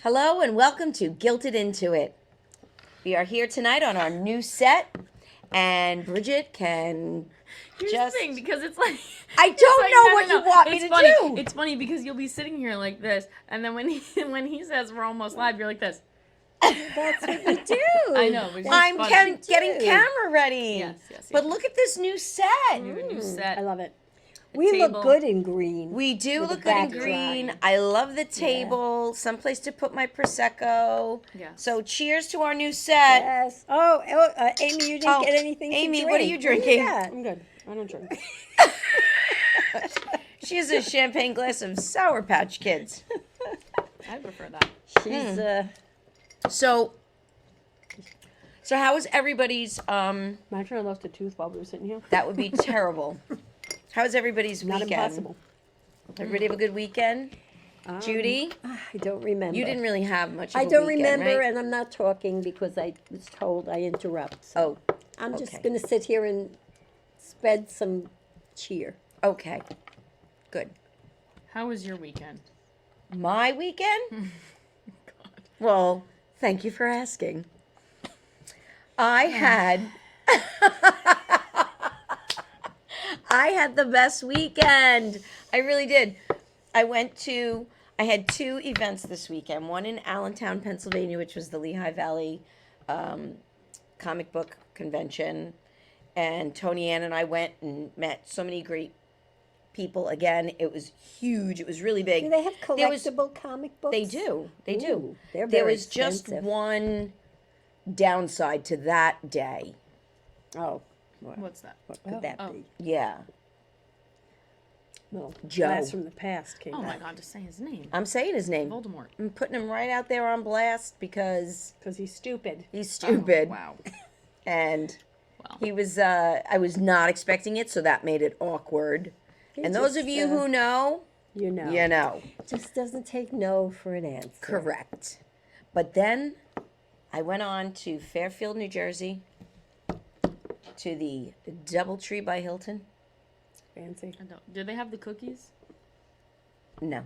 Hello and welcome to Guilted Into It. We are here tonight on our new set, and Bridget can Here's just... the thing, because it's like... I don't know what you want me to do. It's funny because you'll be sitting here like this, and then when he says we're almost live, you're like this. That's what you do. I know. But I'm getting camera ready. Yes. But look at this new set. You have a new set. I love it. A We table. look good in green. We do With look a good in backdrop. green. I love the table. Someplace to put my Prosecco. Yeah. So cheers to our new set. Yes. Amy, you didn't get anything Amy, to what are drink. you drinking? I'm good. I don't drink. She has a champagne glass of Sour Patch Kids. I prefer that. She's, So how was everybody's, Imagine I lost a tooth while we were sitting here. that would be terrible. How was everybody's Not weekend? impossible. Everybody have a good weekend? Judy? I don't remember. You didn't really have much of I a don't weekend, remember, right? and I'm not talking because I was told I interrupt. So Oh, I'm just okay. going to sit here and spread some cheer. okay. Good. How was your weekend? My weekend? Well, thank you for asking. I had the best weekend. I really did. I had two events this weekend. One in Allentown, Pennsylvania, which was the Lehigh Valley comic book convention. And Tony Ann and I went and met so many great people. Again, it was huge. It was really big. Do they have There was- collectible comic books? They do. They do. Ooh, they're There very was just expensive. one downside to that day. Oh, What's that? what could that be? Yeah. Well, Joe. Blast from the Past came Oh my out. God! Just say his name. I'm saying his name. Voldemort. I'm putting him right out there on blast because Because he's stupid. he's stupid. Oh, wow. And Wow. he was, I was not expecting it, so that made it awkward. He And those just, of you who know, you know. you know. Just doesn't take no for an answer. Correct. But then I went on to Fairfield, New Jersey, to the Doubletree by Hilton. Fancy. Do they have the cookies? No.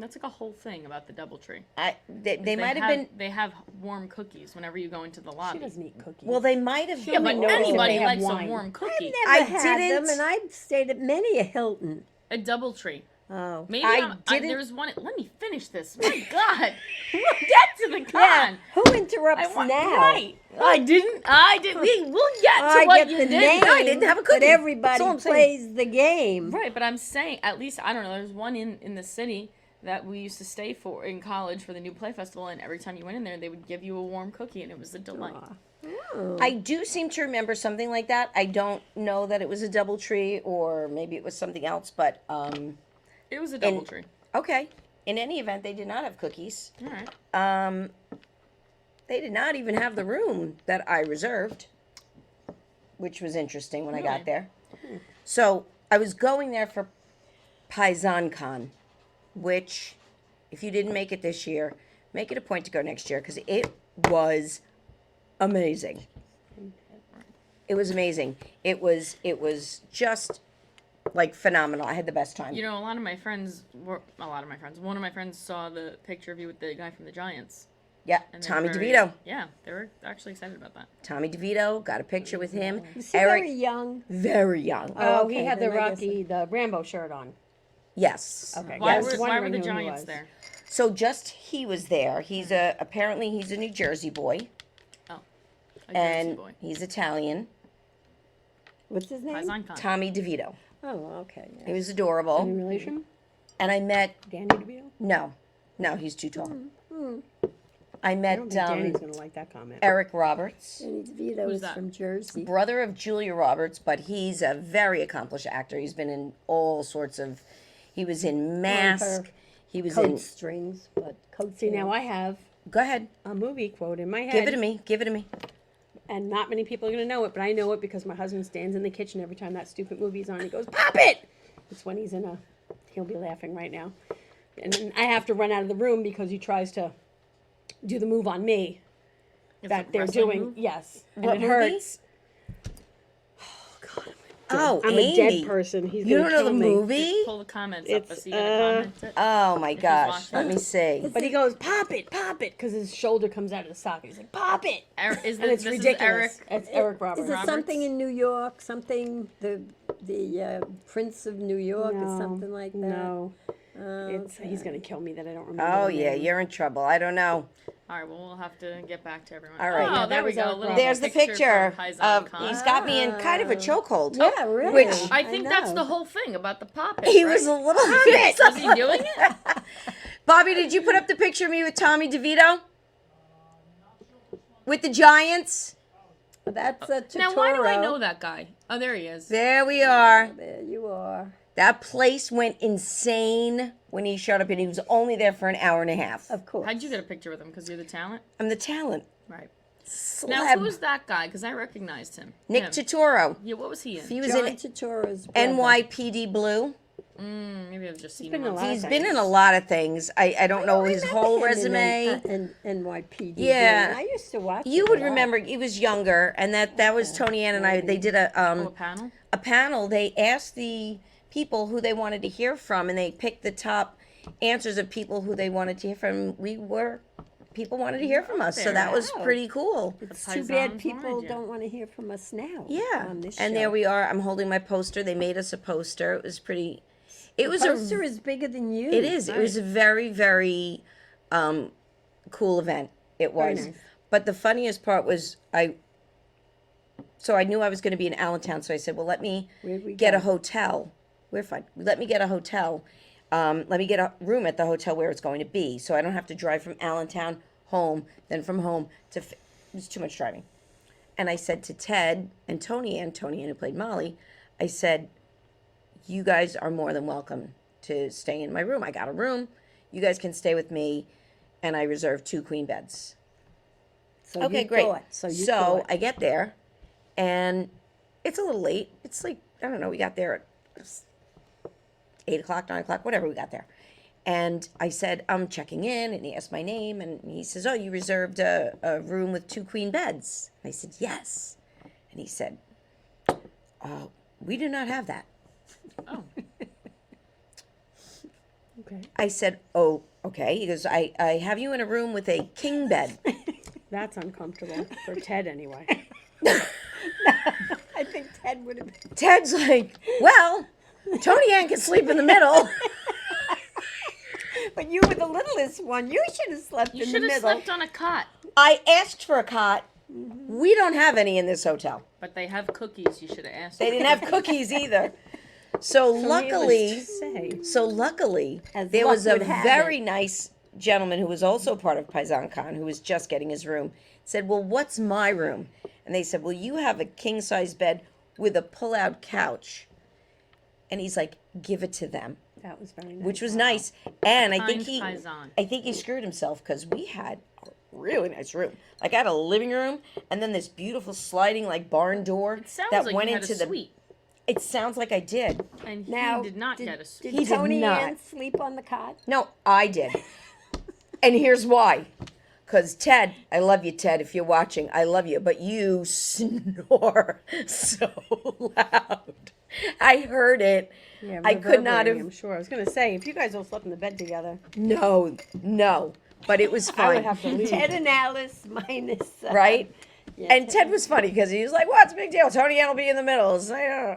That's like a whole thing about the DoubleTree. They might have been. They have warm cookies whenever you go into the She lobby. doesn't eat cookies. Well, they might have. Yeah, but knows if anybody they have likes wine. a warm cookie. I've never I had didn't- them, and I've stayed at many a Hilton. A DoubleTree. Oh. Maybe I didn't- there's one. Let me finish this. My God, get to the con. Yeah. Who interrupts now? Right. I didn't. We'll get to I what get you the did. name, No, I didn't have a cookie. but everybody That's all I'm saying. plays the game. Right, but I'm saying at least I don't know. There's one in the city that we used to stay for in college for the new play festival, and every time you went in there, they would give you a warm cookie, and it was a delight. I do seem to remember something like that. I don't know that it was a Doubletree or maybe it was something else, but It was a DoubleTree. okay. In any event, they did not have cookies. All right. They did not even have the room that I reserved, which was interesting when I got Really? there. So I was going there for PaisanCon, which, if you didn't make it this year, make it a point to go next year because it was amazing. It was amazing. It was just like phenomenal. I had the best time. You know, one of my friends saw the picture of you with the guy from the Giants. Yeah, And they were Tommy very- DeVito. Yeah, they were actually excited about that. Tommy DeVito, got a picture with him. Was he Eric, very young? very young. Oh, He okay, had the then I guess Rocky, the Rambo shirt on. Yes. Okay. Why, I was why were wondering the who he Giants was. there? So just he was there. Apparently he's a New Jersey boy Oh, a Jersey and boy. he's Italian. What's his name? PaisanCon. Tommy DeVito. Oh, okay. He was adorable. Any relation? And I met Danny DeVito? no, he's too tall. I I met don't think Danny's going to like that comment. Eric Roberts, Danny DeVito Who's is that? from Jersey. brother of Julia Roberts, but he's a very accomplished actor. He's been in all sorts of. He was in Mask. He was Coat in. strings, but coat See, now I have Go ahead. a movie quote in my head. Give it to me. Give it to me. And not many people are going to know it, but I know it because my husband stands in the kitchen every time that stupid movie's on. He goes, "Pop it!" It's when he's he'll be laughing right now. And then I have to run out of the room because he tries to do the move on me It's that a they're wrestling doing. move? Yes. And What it movie? hurts. Oh, God. Oh, I'm Amy. a dead person. He's You gonna don't know kill the me. movie? Pull the comments up. It's, Is he gonna comment it? Oh my he's gosh. watching Let it. me see. But he goes, pop it, because his shoulder comes out of the socket. He's like, pop it. Is And it's this ridiculous. Is Eric? It's Eric Roberts. Is it something in New York? Something the Prince of New York or something like that? No. Oh, He's gonna kill me that I don't remember. Oh the yeah, name. you're in trouble. I don't know. All right, well, we'll have to get back to everyone. All right. Oh, Yeah, there that we was go. Eric A little There's the picture from Paisan of Con. he's got me in kind of a chokehold. Yeah, really. Which I think that's know. the whole thing about the pop. he was a little bit. Was he doing it? Bobby, did you put up the picture of me with Tommy DeVito? With the Giants? That's a Now, why do I know that guy? Oh, there he is. There we are. There you are. That place went insane when he showed up, and he was only there for an hour and a half. Of course. How'd you get a picture with him? Because you're the talent? I'm the talent. Right. Celeb. Now, who's that guy? Because I recognized him. Nick Him. Turturro. Yeah, what was he in? He was John in Turturro's brother. NYPD Blue. Maybe I've just seen been him. in a on lot of He's things. been in a lot of things. I don't know his Remember whole him resume. in NYPD. Yeah. I used to watch. You it would a lot. remember he was younger, and that was Tony Ann and I. They did Oh, a panel? a panel. They asked the people who they wanted to hear from, and they picked the top answers of people who they wanted to hear from. People wanted to hear from us, so there. that was Wow. pretty cool. It's The too bad Paisans people wanted you. don't want to hear from us now. Yeah, On this and show. there we are. I'm holding my poster. They made us a poster. It was pretty. It was Poster is bigger than you. It is. It was a very, very cool event. It was. nice. But the funniest part was so I knew I was going to be in Allentown, so I said, well, let me Where'd we get go? a hotel. We're fine. Let me get a hotel. Let me get a room at the hotel where it's going to be, so I don't have to drive from Allentown home, then from home to. It was too much driving. And I said to Ted and Tony Ann who played Molly, I said, you guys are more than welcome to stay in my room. I got a room. You guys can stay with me. And I reserved 2 queen beds. So Okay, you great. thought. So I get there, and it's a little late. It's like, I don't know, we got there at 8 o'clock, 9 o'clock, whatever we got there. And I said, I'm checking in, and he asked my name, and he says, oh, you reserved a room with 2 queen beds. I said, yes. And he said, we do not have that. Oh. Okay. I said, oh, okay. He goes, I have you in a room with a king bed. That's uncomfortable for Ted anyway. I think Ted would have. Ted's like, well, Tony Ann can sleep in the middle. But you were the littlest one. You should have slept You in the should have middle. slept on a cot. I asked for a cot. We don't have any in this hotel. But they have cookies. You should have asked. They didn't have cookies either. So luckily, As there luck was a would have very it. nice gentleman who was also part of Paisan Con, who was just getting his room, said, well, what's my room? And they said, well, you have a king-size bed with a pull-out couch. And he's like, give it to them, That was very nice. which was nice. And I think Kind Paisan. I think he screwed himself because we had a really nice room. Like I had a living room and then this beautiful sliding like barn door It sounds that like went you had into a the. suite. It sounds like I did. And he Now, did not get a suite. Did He did Tony not. Ann sleep on the cot? No, I did. And here's why. Because Ted, I love you, Ted, if you're watching. I love you. But you snore so loud. I heard it. Yeah, I could not reverberating, have. I'm sure. I was gonna say, if you guys all slept in the bed together, No. But it was I fun. would have to leave. Ted and Alice minus. Right? Yeah, And Ted was funny because he was like, what's the big deal? Tony Ann will be in the middle. It's like, "Oh."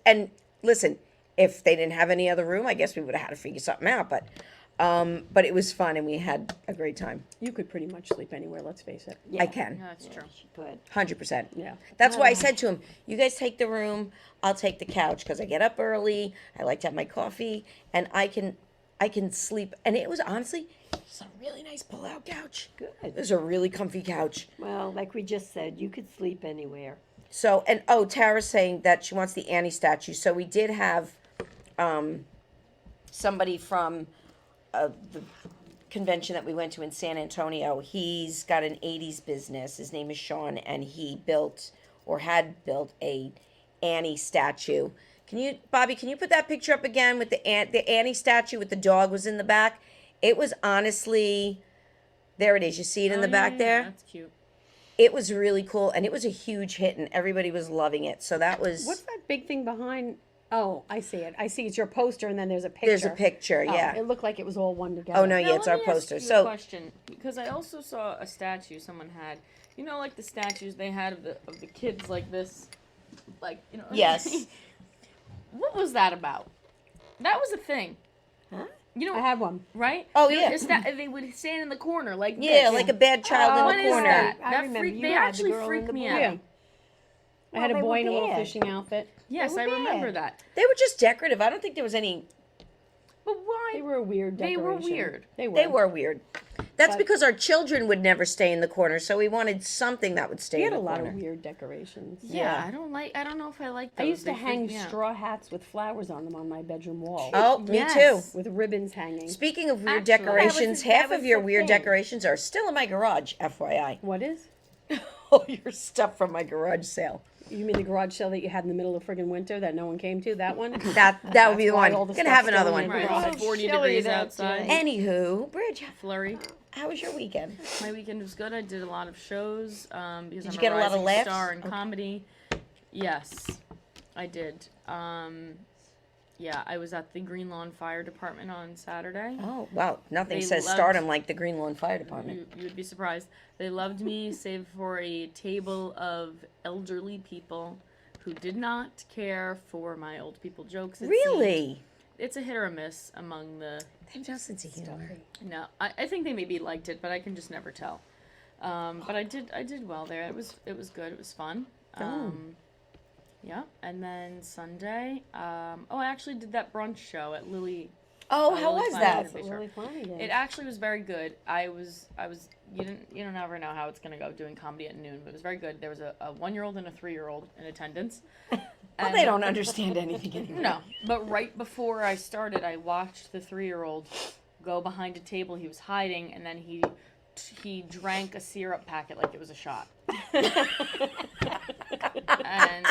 And listen, if they didn't have any other room, I guess we would have had to figure something out. But it was fun and we had a great time. You could pretty much sleep anywhere. Let's face it. I can. Yeah, that's true. Good. 100%. Yeah. That's why I said to him, you guys take the room, I'll take the couch because I get up early, I like to have my coffee, and I can sleep. And it was honestly, it's a really nice pull-out couch. Good. It was a really comfy couch. Well, like we just said, you could sleep anywhere. So, and Tara's saying that she wants the Annie statue. So we did have somebody from the convention that we went to in San Antonio. He's got an 80s business. His name is Sean, and he built or had built a Annie statue. Bobby, can you put that picture up again with the Annie statue with the dog was in the back? It was honestly, there it is. You see it in the back there? That's cute. it was really cool, and it was a huge hit, and everybody was loving it. So that was. What's that big thing behind? Oh, I see it. I see it's your poster, and then there's a picture. There's a picture, Oh, yeah. it looked like it was all one together. Oh no, Now, yeah, it's our let me ask poster. you a So question, because I also saw a statue someone had. You know, like the statues they had of the kids like this, like Yes. What was that about? That was a thing. Huh? You know, I have one. right? Oh, They yeah. would they would stand in the corner like yeah, this. like a bad child What in is the corner. that? I That remember freak. you They had the actually girl and freaked the me boy. out. Yeah. I had a Well, they boy were in a little bad. fishing outfit. Yes, They I were remember bad. that. They were just decorative. I don't think there was any. But why? They were a weird They decoration. were weird. They were weird. That's But- because our children would never stay in the corner, so we wanted something that would stay We in had the a lot corner. of weird decorations. Yeah, I don't know if I like I those. used to They hang freak me out. straw hats with flowers on them on my bedroom wall. Oh, me Yes. too. With ribbons hanging. Speaking of weird Actually, decorations, that half was of your the weird thing. decorations are still in my garage, FYI. What is? All your stuff from my garage sale. You mean the garage sale that you had in the middle of friggin' winter that no one came to? That one? That would be the why one. all the Gonna stuff's have another still one. in Right, garage. it's 40 Chilly degrees that outside. day. Anywho, Bridge, Flurry. how was your weekend? My weekend was good. I did a lot of shows because Did I'm you get a lot of rising laughs? star in Okay. comedy. Yes, I did. Yeah, I was at the Green Lawn Fire Department on Saturday. Oh, wow. Nothing They says loved- stardom like the Green Lawn Fire Department. You would be surprised. They loved me, save for a table of elderly people who did not care for my old people jokes. it seemed. Really? It's a hit or a miss among the. They have no sense of humor. No, I think they maybe liked it, but I can just never tell. But I did well there. It was good. It was fun. Yeah, and then Sunday. I actually did that brunch show at Lily. Oh, how Lily was Klein that? Coffee That's Shop. really funny. Then. It actually was very good. You don't ever know how it's gonna go doing comedy at noon, but it was very good. There was a 1-year-old and a 3-year-old in attendance. Well, And- they don't understand anything anymore. No, but right before I started, I watched the 3-year-old go behind a table he was hiding, and then he drank a syrup packet like it was a shot. And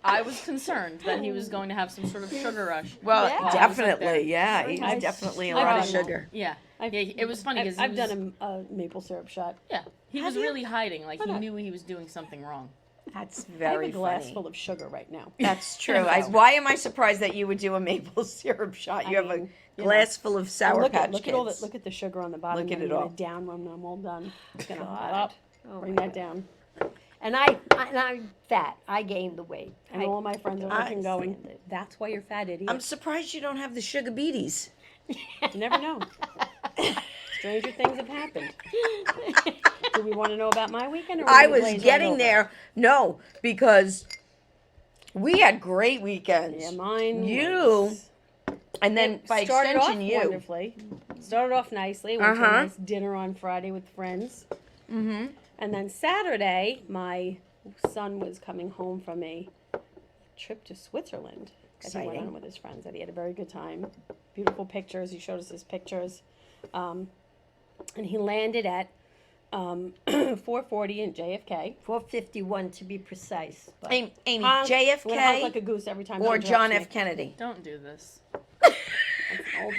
I was concerned that he was going to have some sort of sugar rush. Well, Yeah. while I was up there. definitely, yeah. Very He's nice. definitely a I've lot of done that. sugar. Yeah, I've- yeah. It was funny because I've done a maple syrup shot. Yeah, he Have was you? really hiding. Like Why he not? knew he was doing something wrong. That's I have very a glass funny. full of sugar right now. That's true. Why am I surprised that you would do a maple syrup shot? You I have mean, a you glass full of Sour look Patch at Kids. all the look at the sugar on the bottom. Look at and it I'm all. gonna down when I'm all done. It's gonna God. up. Oh Bring my that down. And I'm fat. I gained the weight. And I all my friends are looking, going, stand it. "That's why you're fat, idiot." I'm surprised you don't have the sugar beaties. You never know. Stranger things have happened. Do we want to know about my weekend? Or I we was glaze right getting over? there. No, because we had great weekends. Yeah, mine. You, was- and then It by started extension, off you. wonderfully. Started off nicely. Went to a Uh-huh. nice dinner on Friday with friends. Mm-hmm. And then Saturday, my son was coming home from a trip to Switzerland that he went Exciting. on with his friends. That he had a very good time. Beautiful pictures. He showed us his pictures. And he landed at 4:40 in JFK. 451 to be precise. But Amy, Honk, honk JFK like a goose every time. or he John interrupts F. me. Kennedy? Don't do this. That's an old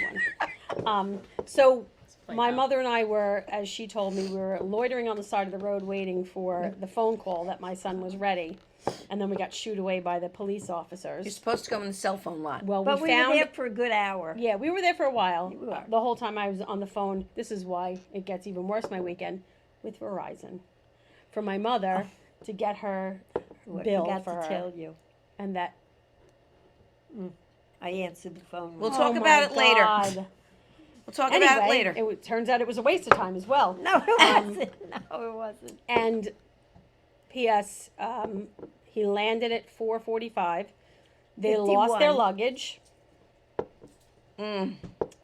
one. So play my out. mother and I were, as she told me, we were loitering on the side of the road waiting for the phone call that my son was ready, and then we got shooed away by the police You're officers. supposed to go in the cell phone lot. Well, but we we were found. there for a good hour. Yeah, we were there for a while. You were. The whole time I was on the phone. This is why it gets even worse my weekend with Verizon, for my mother to get her Who I bill forgot for to her, tell you. and that. I answered the phone. We'll wrong. talk Oh about my it later. God. We'll talk Anyway, about it later. turns out it was a waste of time as well. No, it wasn't. No, it wasn't. And P.S. He landed at 4:45. They lost their 51. luggage. Mm.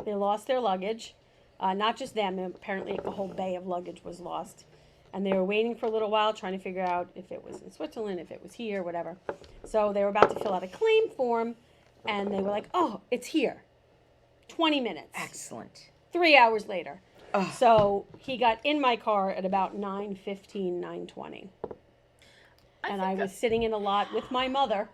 They lost their luggage. Not just them. Apparently, a whole bay of luggage was lost. And they were waiting for a little while, trying to figure out if it was in Switzerland, if it was here, whatever. So they were about to fill out a claim form, and they were like, "Oh, it's here." 20 minutes. Excellent. 3 hours later. Ugh. So he got in my car at about 9:15, 9:20. And I was sitting in a lot with my mother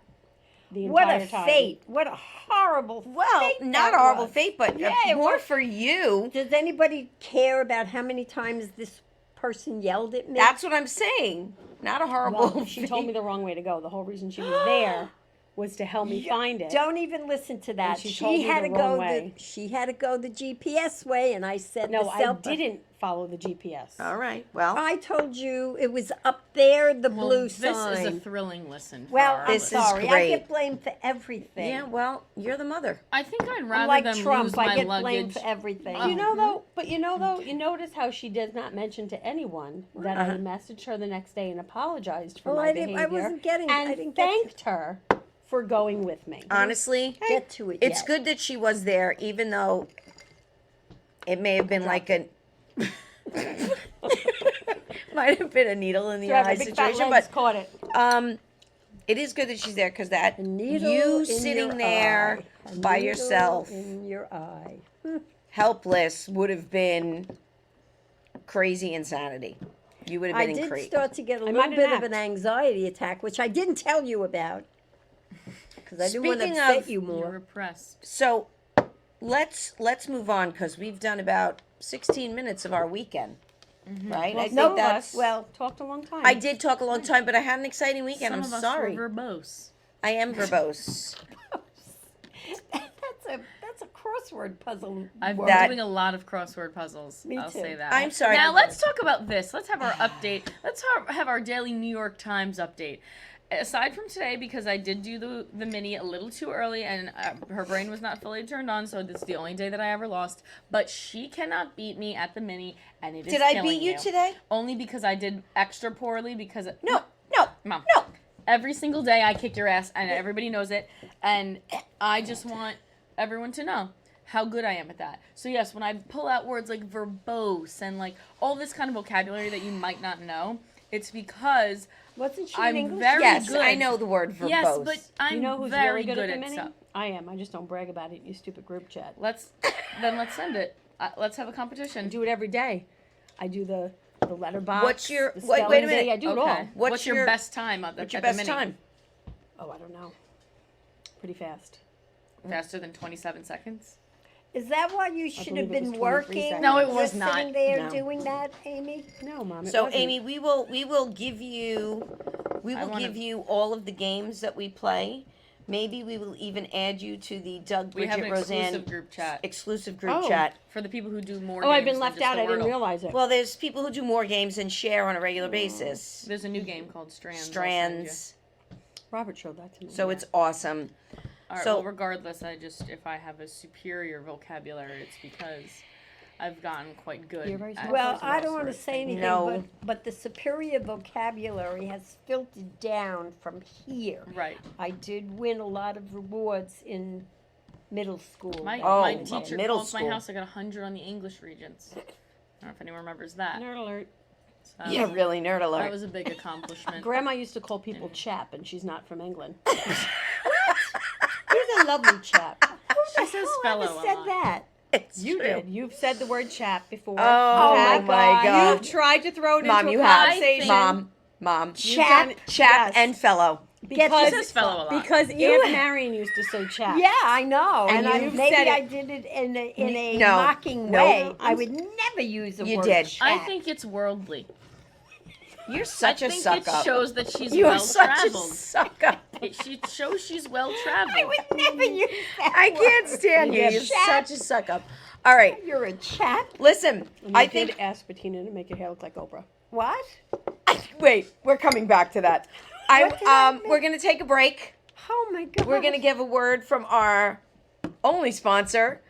the What entire a time. fate. What a horrible Well, fate not that a horrible was. fate, but Yeah, it more was. for you. Does anybody care about how many times this person yelled at me. That's what I'm saying. Not a horrible. Well, she told me the wrong way to go. The whole reason she was there was to help me find it. Don't even listen to that. she told me had the to wrong go way. she had to go the GPS way, and I said No, the I cell- didn't follow the GPS. All right. Well, I told you it was up there, the Well, blue this sign. is a thrilling listen. For well, our I'm This is listeners. sorry. I great. get blamed for everything. yeah. Well, you're the mother. I think I'd I'm rather like than Trump. lose I my get blamed luggage. for everything. You know though, you notice how she does not mention to anyone that I messaged her the next day and apologized for Well, my I didn't- behavior. I wasn't getting- I and didn't get to- thanked her for going with me. Honestly, Get to it. it's yet. good that she was there, even though it may have been like a. Might have been a needle in the Sorry, my eye big fat situation, legs but caught it. it is good that she's there because that A needle you in sitting your there eye. A by needle yourself, in your eye. helpless, would have been crazy insanity. You would have I been in did crazy. start to get a I little might bit of enact. an anxiety attack, which I didn't tell you about because I didn't want to Speaking upset of- you You're more. repressed. So let's move on because we've done about 16 minutes of our weekend, right? I think Some of that's us, well, talked a long time. I did talk a long time, but I had an exciting weekend. Some I'm of us sorry. were verbose. I am verbose. That's a crossword puzzle. I've word. been That- doing a lot of crossword puzzles. Me I'll too. say that. I'm sorry. Now let's talk about this. Let's have our update. Let's have our daily New York Times update. Aside from today, because I did do the mini a little too early and her brain was not fully turned on, so this is the only day that I ever lost. But she cannot beat me at the mini, and it is Did I killing beat you today? Only because I did extra poorly. Because No. Mom. Every single day I kick your ass, and everybody knows it. And I just want everyone to know how good I am at that. So yes, when I pull out words like verbose and like all this kind of vocabulary that you might not know, it's because Wasn't she I'm in English? very Yes, good. I know the word verbose. Yes, but I'm You know who's very really good at the mini? stuff. I am. I just don't brag about it in your stupid group chat. Let's send it. Let's have a competition. I do it every day. I do the letterbox. What's your- the wait a spelling minute. bee, I do it all. Okay. What's your best time at the What's your at the best mini? time? Oh, I don't know. Pretty fast. Faster than 27 seconds? Is that why you should have believe it was been 23 working? seconds. No, it was just not. Sitting there No. doing that, Amy. No, Mom. It So wasn't. Amy, we will give you wanna- give you all of the games that we play. Maybe we will even add you to the Doug, We have Bridget, an Roseanne exclusive group chat exclusive group Oh. chat. for the people who do more Oh, I've games been than left just out. the I didn't Wordle. realize it. Well, there's people who do more games and share on a regular basis. There's a new game called Strands. I'll send Strands. Robert showed that to me. So it's awesome. you. All right, So- well, regardless, if I have a superior vocabulary, it's because I've gotten quite good. You're very at smart. Well, crossword I don't want to say anything, No. but the superior vocabulary has filtered down from here. Right. I did win a lot of rewards in middle school. My Oh, my well, teacher middle called my school. house. I got 100 on the English Regents. I don't know if anyone remembers that. Nerd alert. So Yeah, really nerd alert. That was a big accomplishment. Grandma used to call people chap, and she's not from England. He's a lovely chap. She says fellow Whoever a said lot. that? It's You true. did. You've said the word chap before. Oh, You've my God. You've tried to throw it Mom, into you a have. conversation. Mom. You've Chap, done it. chap, Yes. and fellow. Because, She says fellow a lot. because You- Aunt Marion used to say chap. Yeah, I know. And And you've maybe said it. I did it in a No, mocking no. way. I would never use the You word did. chat. I think it's worldly. You're such I a think suck it up. shows that she's You're well such a traveled. suck up. She shows she's well traveled. I would never use that I word. can't stand you. Yeah, You're chap. such a suck up. All right, You're a chap. listen. And I you think. did ask Bettina to make your hair look like Oprah. What? Wait, we're coming back to that. What did I We're gonna take a break. Oh my God. We're gonna give a word from our only sponsor,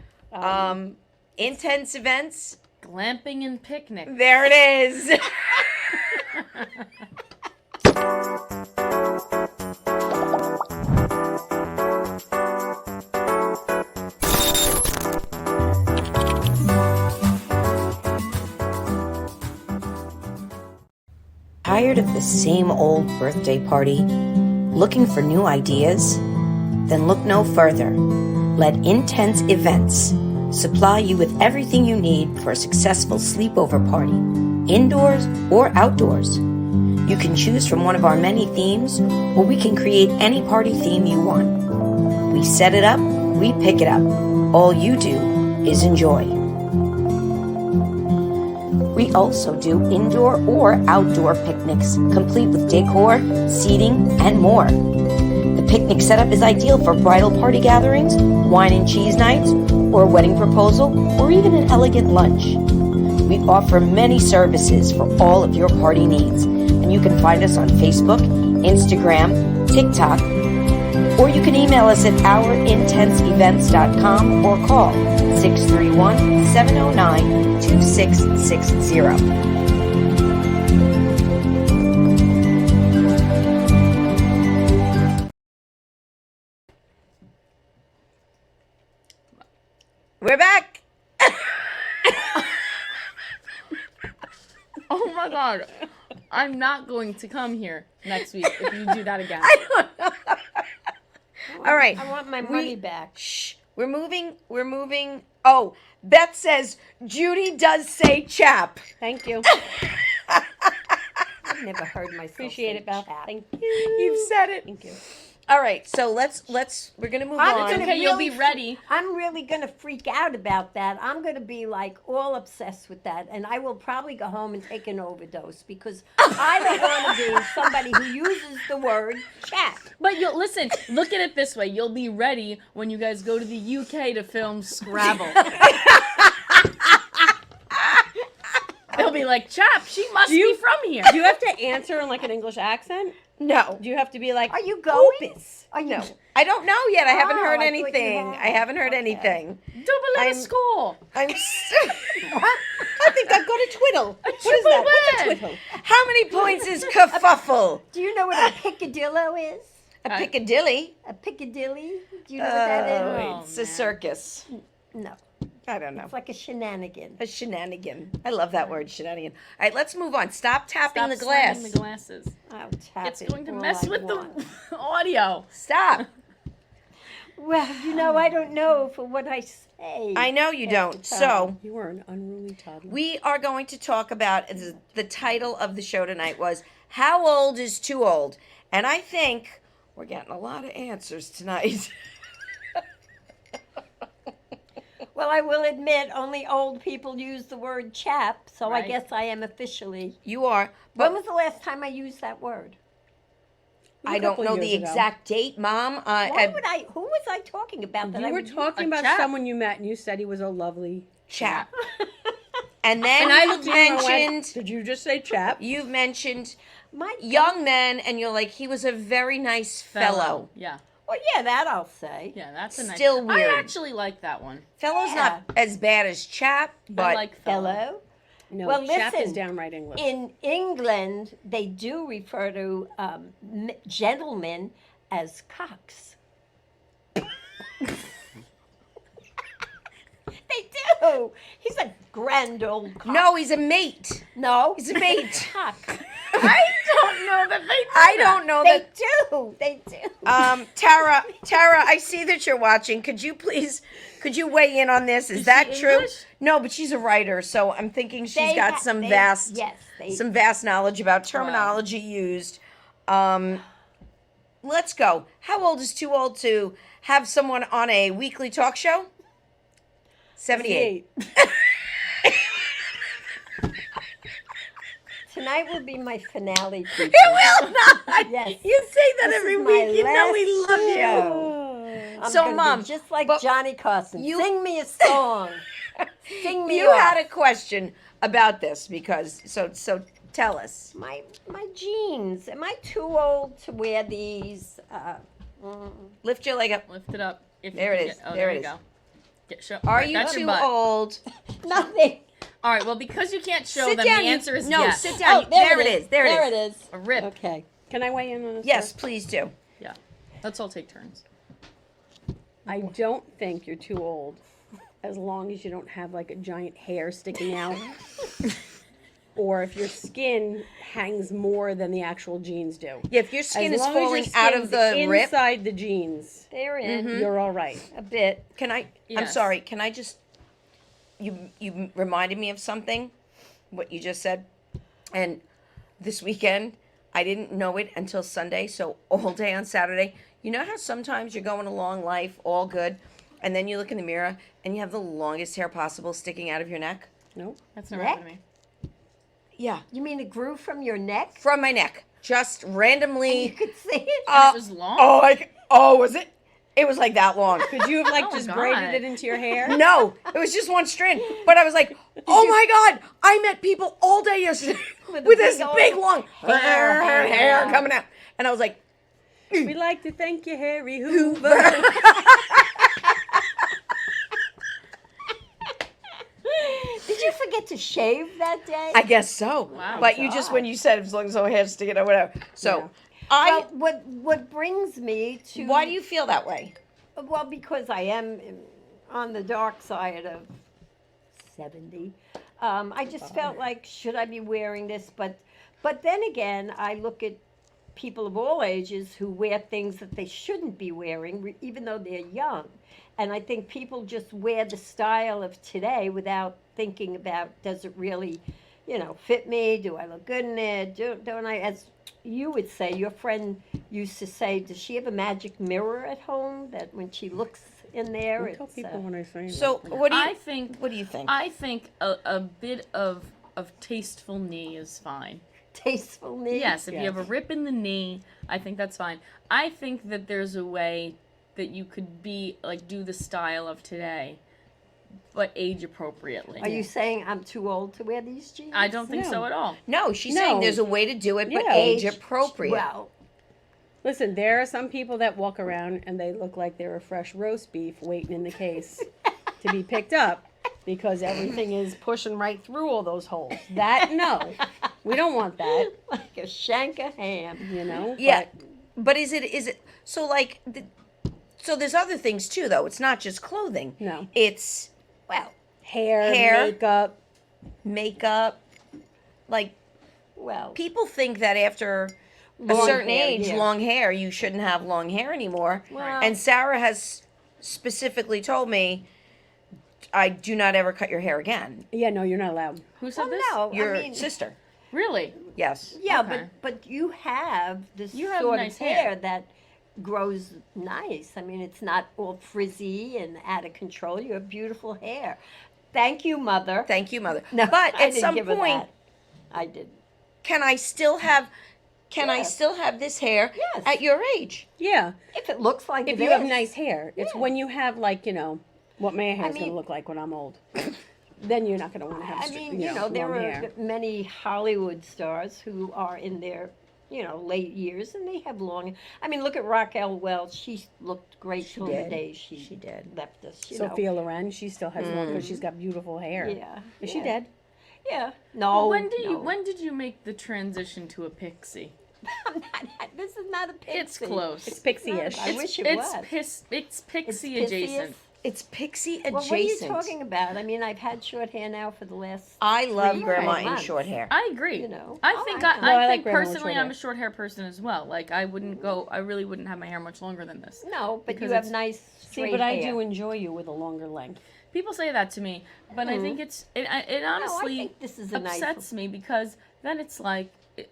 Intense Events. Glamping and picnic. There it is. Tired of the same old birthday party? Looking for new ideas? Then look no further. Let Intense Events supply you with everything you need for a successful sleepover party, indoors or outdoors. You can choose from one of our many themes, or we can create any party theme you want. We set it up, we pick it up. All you do is enjoy. We also do indoor or outdoor picnics, complete with decor, seating, and more. The picnic setup is ideal for bridal party gatherings, wine and cheese nights, or a wedding proposal, or even an elegant lunch. We offer many services for all of your party needs, and you can find us on Facebook, Instagram, TikTok, or you can email us at ourintenseevents.com or call 631-709-2660. We're back. Oh my god. I'm not going to come here next week if you do that again. I don't know. All right. I want my money back. Shh. We're moving. Oh, Beth says Judy does say chap. Thank you. I've never heard myself Appreciate say it, Beth. chap. Thank you. You've said it. Thank you. All right. So we're gonna move I'm on. gonna Okay, you'll be really- ready. I'm really going to freak out about that. I'm going to be like all obsessed with that. And I will probably go home and take an overdose because I don't want to be somebody who uses the word chat. But you'll listen, look at it this way. You'll be ready when you guys go to the UK to film Scrabble. They'll be like, Chap, she must be from here. Do you have to answer in like an English accent? No. Do you have to be like, Are you going? Opus? Are you? No. I don't know yet. I haven't Oh, heard I thought you anything. had. I haven't heard Okay. anything. Double letter I'm- score. I'm. I think I've got a twiddle. What is that? triple What's a win. twiddle? How many points is kerfuffle? Do you know what a picadillo is? A Piccadilly. A Piccadilly? Do you know what that is? Oh, It's a man. circus. No. I don't know. It's like a shenanigan. A shenanigan. I love that word, shenanigan. All right, let's move on. Stop tapping Stop the glass. slamming the glasses. I'll tap It's it going to all mess I with want. the audio. Stop. Well, you know, I don't know for what I say. I know you half don't. the time. So You are an unruly toddler. we are going to talk about the title of the show tonight was "How Old is Too Old?" And I think we're getting a lot of answers tonight. Well, I will admit, only old people use the word chap, so Right. I guess I am officially. You are, When but was the last time I used that word? I don't couple know the years ago. exact date, Mom. Why would I? Who was I talking about? That You I were would use? talking A about chap. someone you met, and you said he was a lovely. chap. And then And I you've looked at you and I went, mentioned did you just say chap? you've mentioned My young men, and you're like, he was a very nice fellow. Yeah. Well, yeah, that I'll say. Yeah, that's a nice. Still weird. I actually like that one. Fellow's not as bad as chap, I but like fellow. Fellow. No, Well, chap is listen, downright English. In England, they do refer to gentlemen as cocks. They do. He's a grand old cock. no, he's a mate. No. He's a mate. Cock. I don't know that they. I don't know They that. do. They do. Tara, I see that you're watching. Could you weigh in on this? Is that she true? English? No, but she's a writer, so I'm thinking she's They got ha- some they- vast, yes, they- some vast knowledge about terminology used. Let's go. How old is too old to have someone on a weekly talk show? 78. Tonight will be my finale. It will not. Yes. You say that This every is my week. You know we last love you. show. I'm So, gonna be Mom, just like but Johnny Carson. you- Sing me a song. Sing me You off. had a question about this because so tell us. my jeans. Am I too old to wear these? Lift your leg up. Lift it up. If There you it can is. Get, oh, There there it you is. go. Get show. Are right, you that's your too butt. old? Nothing. All right. Well, because you can't show Sit them, down. the answer is no, yes. sit down. There it is. There it is. A rip. Okay. Can I weigh in on this? Yes, first? please do. Yeah. Let's all take turns. I don't think you're too old, as long as you don't have like a giant hair sticking out, or if your skin hangs more than the actual jeans do. Yeah, if your skin As is long as your falling out of skin's the rip, inside the jeans, They're in you're all right. a bit. can I? I'm Yes. sorry. Can I just? You reminded me of something, what you just said, and this weekend I didn't know it until Sunday. So all day on Saturday, you know how sometimes you're going along life all good, and then you look in the mirror and you have the longest hair possible sticking out of your neck. Nope. That's never Neck? happened to me. Yeah, You mean it grew from your neck? from my neck, just randomly. You could see it? And it was long? Was it? It was like that long. Could you have like Oh, just God. braided it into your hair? No, it was just one strand. But I was like, oh my God, I met people all day yesterday With with a this big big old long hair coming out. And I was like, We'd like to thank you, Harry Hoover. Did you forget to shave that day? I guess so. Wow. But you just, when you said as long as my hair sticking out, whatever. So Well, what brings me to why do you feel that way? Well, because I am on the dark side of 70. I just felt like, should I be wearing this? But then again, I look at people of all ages who wear things that they shouldn't be wearing, even though they're young. And I think people just wear the style of today without thinking about, does it really, fit me? Do I look good in it? Don't I? As you would say, your friend used to say, does she have a magic mirror at home that when she looks in there, I tell it's people when I say So that. what do you I think What do you think? I think a bit of tasteful knee is fine. tasteful knee? Yes, if you Yes. have a rip in the knee, I think that's fine. I think that there's a way that you could do the style of today, but age appropriately. Are you saying I'm too old to wear these jeans? I don't think so No. at all. No, she's No. saying there's a way to do it, but Yeah. age appropriate. Well, Listen, there are some people that walk around and they look like they're a fresh roast beef waiting in the case to be picked up because everything is pushing right through all those holes. That, no. We don't want that, like a shank of ham. you know? Yeah, but is it so like? So there's other things too, though. It's not just clothing. No. It's well, Hair, makeup. makeup. Like Well, people think that after a Long certain hair, age, yeah. long hair, you shouldn't have long hair anymore. Well- And Sarah has specifically told me, I do not ever cut your hair again. Yeah, no, you're not allowed. Who said well, this? no, Your I mean, sister. Really? Yes. yeah, Okay. but you have this You have sort nice of hair hair. that grows nice. I mean, it's not all frizzy and out of control. You have beautiful hair. Thank you, Mother. Thank you, Mother. No, but I at didn't some give her point, that. I didn't. can I still have? Can I Yes. still have this hair Yes. at your age? Yeah. If it looks like If it you have is. nice hair. It's Yeah. when you have, like, what my hair's going mean- to look like when I'm old. Then you're not going to want to have, I mean, there long are hair. many Hollywood stars who are in their, late years, and they have long. I mean, look at Raquel Welch. She looked great till the did. day she did. left us. Sophia Loren, she still has long because she's got beautiful hair. Yeah. Is she yeah. dead? Yeah. No. when did no. when did you make the transition to a pixie? I'm not, this is not a pixie. It's close. It's pixie-ish. I wish it it's was. It's pixie It's adjacent. It's pixie Well, adjacent. what are you talking about? I mean, I've had short hair now for the last. I love 3 grandma in months. short hair. I agree. I I think like I, that. No, I I like think grandma with personally short I'm hair. a short hair person as well. Like I really wouldn't have my hair much longer than this. No, but Because you have it's- nice See, straight but I hair. do enjoy you with a longer length. People say that to me, but I think it honestly think this is a nice- upsets me because then it's like,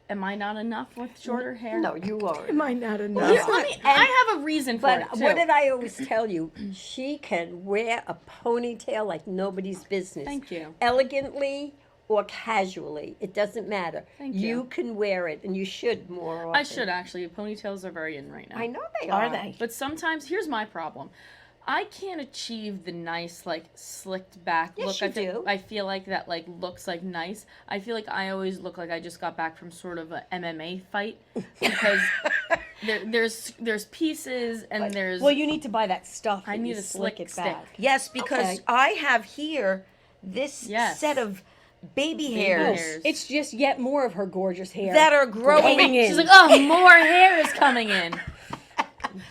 am I not enough with shorter hair? No, you are. I not Here, enough? I have a reason for But it too. what did I always tell you? She can wear a ponytail like nobody's business. Thank you. Elegantly or casually. It doesn't matter. Thank You you. can wear it, and you should more often. I should actually. Ponytails are very in right now. I know they Are are. they? But sometimes, here's my problem. I can't achieve the nice, like, slicked back Yes, look. you do. I feel like that, like, looks, like, nice. I feel like I always look like I just got back from sort of a MMA fight. Because there's pieces and there's... Well, you need to buy that stuff. I that need you a slick slick it back. stick. Yes, because Okay. I have here this Yes. set of baby Baby hairs hairs. It's just yet more of her gorgeous hair. that are growing. Going in. She's like, oh, more hair is coming in.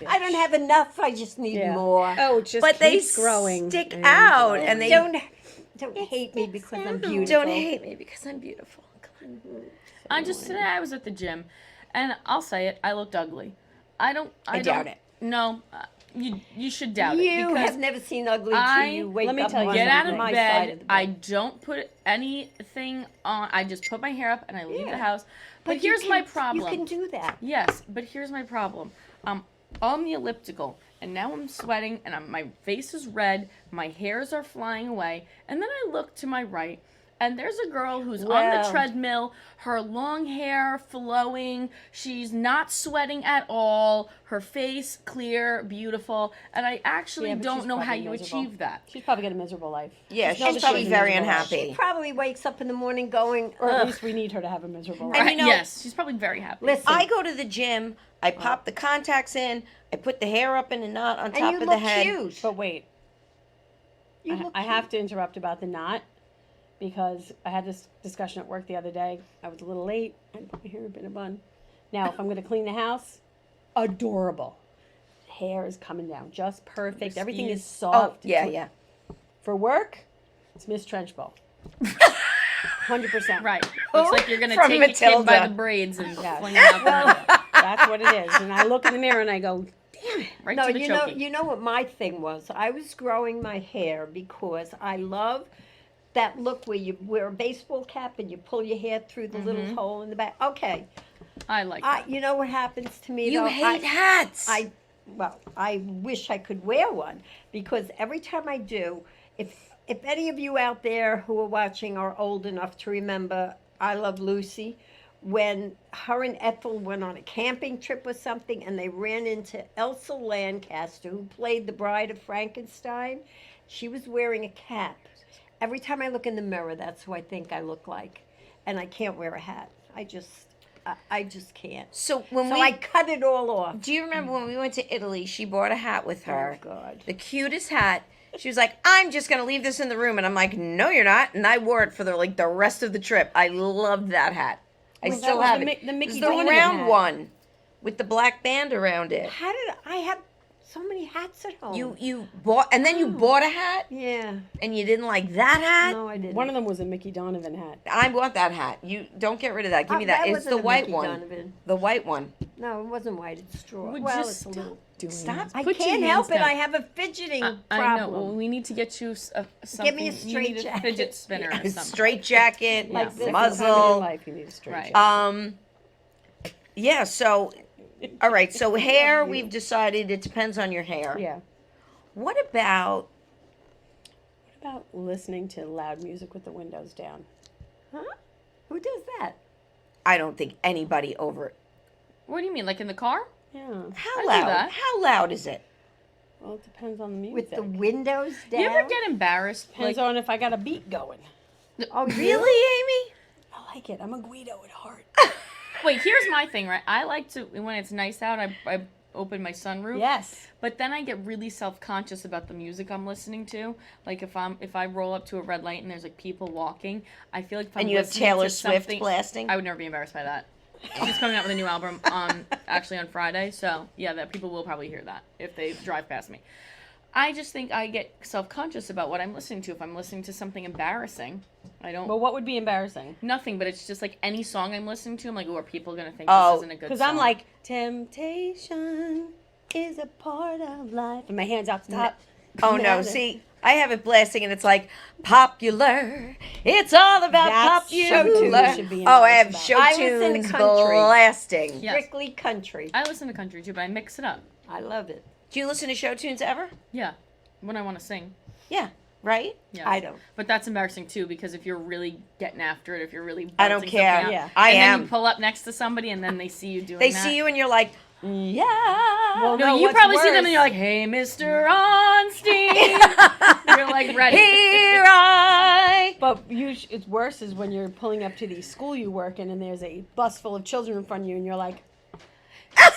I don't have enough. I just need Yeah. more. Oh, it just But they keeps growing. stick and out, growing. and they Don't hate me because I'm beautiful. don't hate me because I'm beautiful. Today I was at the gym, and I'll say it, I looked ugly. I doubt don't- it. No, you should doubt it. You because have never seen ugly till I- you wake let me up tell you on get out of my side of bed. the I don't put anything on. I just put my hair up and I leave Yeah. the house. But you here's my can- problem. You can do that. Yes, but here's my problem. I'm on the elliptical, and now I'm sweating, and my face is red. My hairs are flying away, and then I look to my right, And there's a girl who's on the Well. treadmill, her long hair flowing, she's not sweating at all, her face clear, beautiful, and I actually Yeah, but don't she's know how probably you miserable. achieve that. She's probably got a miserable life. Yeah, Just know she's that probably has a very miserable life. unhappy. Probably wakes up in the morning going, Or at ugh. least we need her to have a miserable life. And you know- yes, she's probably very happy. Listen, I go to the gym, I pop the contacts in, I put the hair up in a knot on and top you of the look head. cute. But wait, You look I cute. have to interrupt about the knot because I had this discussion at work the other day. I was a little late. I put my hair up in a bun. Now, if I'm going to clean the house, adorable. Hair is coming down just perfect. Everything is Wispies. Oh, soft. yeah, It's- yeah. For work, it's Miss Trenchbow. 100%. Right. Looks like you're gonna From take a kid by Matilda. the braids and Yes. fling it out the window. That's what it is. And I look in the mirror and I go, damn it. Right No, to the you know, choking. you know what my thing was? I was growing my hair because I love that look where you wear a baseball cap and you pull your hair through the little hole in the back. Okay, I like that. you know what happens to me You though? hate hats. I wish I could wear one because every time I do, if any of you out there who are watching are old enough to remember I Love Lucy, when her and Ethel went on a camping trip or something and they ran into Elsa Lancaster, who played the Bride of Frankenstein, she was wearing a cap. Every time I look in the mirror, that's who I think I look like. And I can't wear a hat. I just can't. So when So we I cut it all off. do you remember when we went to Italy, she brought a hat with her. Oh, God. The cutest hat. She was like, I'm just gonna leave this in the room, and I'm like, no, you're not. And I wore it for the rest of the trip. I loved that hat. I Well, still that was have the it. Mi- the Mickey It's the Donovan round hat. one with the black band around it. How did I have so many hats at home? You bought, and then you bought a hat, Yeah. and you didn't like that hat. No, I didn't. One of them was a Mickey Donovan hat. I want that hat. You don't get rid of that. Give me that. It's wasn't the a white Mickey one. Donovan. The white one. No, it wasn't white. It's straw. Would well, you it's a little. Stop. I Put your can't hands help it. down. I have a fidgeting I know. problem. Well, we need to get you something. me a you straight need jacket. fidget spinner or something. Straight jacket, Like Time this. in your muzzle. life, you need a straight Right. jacket. Yeah. So, all right. So hair, we've decided it depends on your hair. Yeah. What about? What about listening to loud music with the windows down? Huh? Who does that? I don't think anybody over. What do you mean, like in the car? Yeah. How I do loud? that. How loud is it? Well, it depends on the music. With the windows down? You ever get embarrassed? Depends on if I got a beat going. Oh, Really, Amy? I like it. I'm a Guido at heart. Wait, here's my thing, right? I like to when it's nice out. I open my sunroof. Yes. But then I get really self-conscious about the music I'm listening to. Like if I roll up to a red light and there's like people walking, I feel like if I'm And you have listening Taylor to Swift something- blasting. I would never be embarrassed by that. She's coming out with a new album actually on Friday, so yeah, that people will probably hear that if they drive past me. I just think I get self-conscious about what I'm listening to. If I'm listening to something embarrassing, I don't. But what would be embarrassing? Nothing, but it's just like any song I'm listening to, I'm like, oh, are people gonna think Oh, this isn't a good song? Because I'm like, temptation is a part of life. And my hands out the top. Oh no! See, I have it blasting, and it's like popular. It's all about That's show tunes popular. you should be Oh, I have embarrassed show about. I listen to tunes country. blasting. Yes. Strictly country. I listen to country too, but I mix it up. I love it. Do you listen to show tunes ever? Yeah, when I want to sing. Yeah. Right? Yeah, I don't. But that's embarrassing too because if you're really getting after it, if you're really I don't belting care. something out, Yeah. I and then am. you pull up next to somebody and then they see you doing They that. see you, and you're like, yeah. Well, No, no, you what's probably see them worse- and you're like, "Hey, Mr. Onstein," you're like ready. Here I. But it's worse is when you're pulling up to the school you work in and there's a bus full of children in front of you and you're like,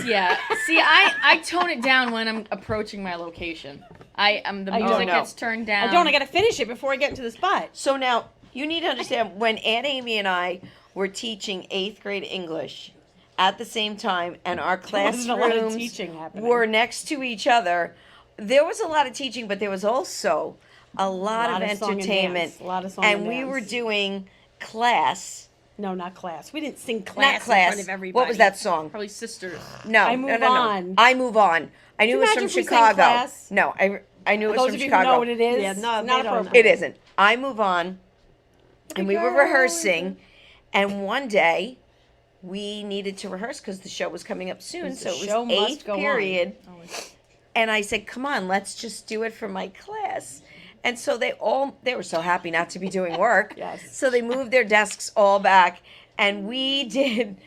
Yeah. See, I tone it down when I'm approaching my location. The I music don't know. gets turned down. I got to finish it before I get into the spot. So now you need to understand when Aunt Amy and I were teaching 8th grade English at the same time, and our wasn't a lot of classrooms teaching happening. were next to each other. There was a lot of teaching, but there was also a lot of song and entertainment. dance. A lot of song and and we dance. were doing class. No, not class. We didn't sing Not class in class. front of everybody. What was that song? Probably sisters. No, I no, Move no, no. On. I Move On. I knew it was imagine from if we sang Chicago. Class? No, I knew it was Those from of you Chicago. who know what it is, Yeah, no, it's they not don't appropriate. It isn't. I Move On. And we were rehearsing, and one day we needed to rehearse because the show was coming up soon. Because So the it show was must 8th go on. period. And I said, come on, let's just do it for my class. And so they were so happy not to be doing work. Yes. So they moved their desks all back, and we did